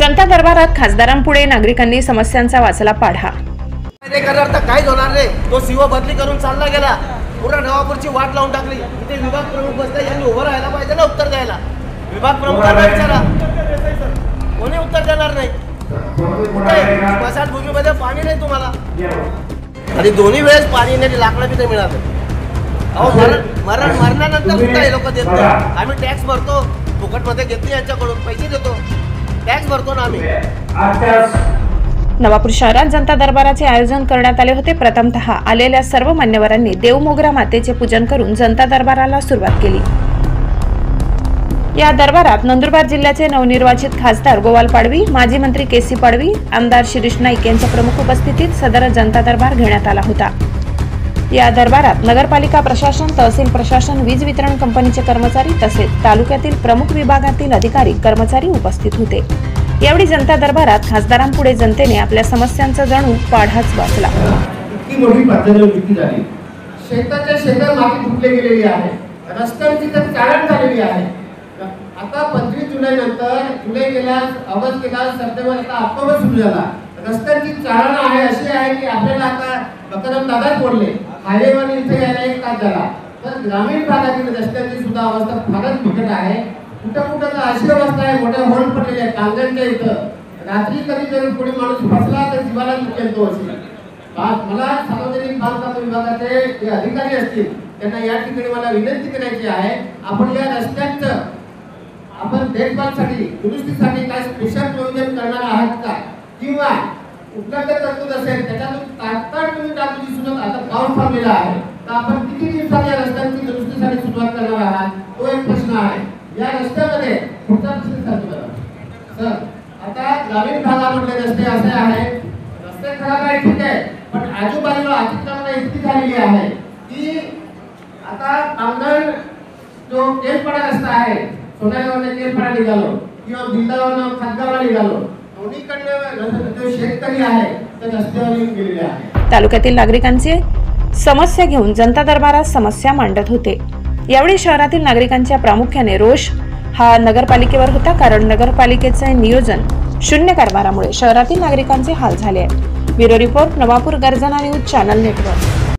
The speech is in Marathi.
जनता दरबारात खासदारांपुढे नागरिकांनी समस्यांचा वाचला पाढा। ते करणार तर काहीच होणार नाही। तो सीओ बदली करून चालला गेला, पूर्ण नवापूरची वाट लावून टाकली। इथे विभाग प्रमुख बसले, यांनी उभं राहायला पाहिजे ना उत्तर द्यायला। विभाग प्रमुखांना विचारा, कोणी उत्तर देणार नाही। स्मशानभूमीमध्ये पाणी नाही तुम्हाला, आणि दोन्ही वेळेस पाणी नाही, लाकडं बी नाही मिळालं। अहो मरणानंतर सुद्धा हे लोक देत नाही। आम्ही टॅक्स भरतो, फुकटमध्ये घेतली यांच्याकडून, पैसे देतो, टॅक्स भरतो ना आम्ही। नवापूर शहरात जनता दरबाराचे आयोजन करण्यात आले होते। प्रथमतः आलेल्या सर्व मान्यवरांनी देवमोगरा मातेचे पूजन करून जनता दरबाराला सुरुवात केली। या दरबारात नंदुरबार जिल्ह्याचे नवनिर्वाचित खासदार गोवाल पाडवी, माजी मंत्री केसी पाडवी, आमदार शिरीष नाईक यांच्या प्रमुख उपस्थितीत सदर जनता दरबार घेण्यात आला होता। या दरबारात नगरपालिका प्रशासन, तहसील प्रशासन, वीज वितरण कंपनीचे कर्मचारी तसेच तालुक्यातील प्रमुख विभागातील अधिकारी कर्मचारी उपस्थित होते। यावेळी जनता दरबारात खासदारांपुढे जनतेने आपल्या समस्यांचा जणू पाढाच वाचला। इतकी मोठी पातळीवर विक्री झाली, शेताच्या शेतात माती फुटली गेलेली आहे, रस्त्यांची तर चाळण झालेली आहे। आता 25 जुलै नंतर जुलै गेला, ऑगस्ट गेला, सप्टेंबर, आता ऑक्टोबर सुरू झाला। रस्त्यांची चाळण आहे अशी आहे की आपल्याला आता बकरम दादाच बोलले, हायवेवर इथे यायला 1 तास झाला। तर ग्रामीण भागातील रस्त्यांची सुद्धा अवस्था फारच बिकट आहे। कुठं तर अशी अवस्था आहे, मोठे होल पडलेले आहेत कांगणच्या इथं। रात्री कधी जर कोणी माणूस फसला तर जीवाला चुकेल तो अशी। मला सार्वजनिक बांधकाम विभागाचे जे अधिकारी असतील त्यांना या ठिकाणी मला विनंती करायची आहे, आपण या रस्त्यांचं आपण देखभालीसाठी, दुरुस्तीसाठी काय स्पेशल नियोजन करणार आहात का, किंवा उपलब्ध तरतूद असेल त्याच्यातून तात्काळ तुम्ही टाकूची सुरुवात, आता पाऊस पडलेला आहे तर आपण किती दिवसात या रस्त्यांची दुरुस्तीसाठी सुरुवात करणार आहात, तो एक प्रश्न आहे। या रस्त्यामध्ये पुढचा प्रश्न सांगतो सर, आता ग्रामीण भागामधले रस्ते असे आहे, रस्ते खराब आहे ठीक आहे, पण आजूबाजूला अतिक्रमण इतकी झालेली आहे की आता कामगार जो केसपाडा रस्ता आहे, सोन्यागावने केसपाडा निघालो किंवा बिंदावरनं खातगावला निघालो, दोन्हीकडनं जो शेतकरी आहे ते रस्त्यावर येऊन गेलेले आहे। तालुक्यातील नागरिकांचे समस्या घेऊन जनता दरबारात समस्या मांडत होते। यावेळी शहरातील नागरिकांच्या प्रामुख्याने रोष हा नगरपालिकेवर होता, कारण नगरपालिकेचे नियोजन शून्य कारभारामुळे शहरातील नागरिकांचे हाल झाले आहेत। ब्युरो रिपोर्ट, नवापूर गर्जना न्यूज चॅनल नेटवर्क।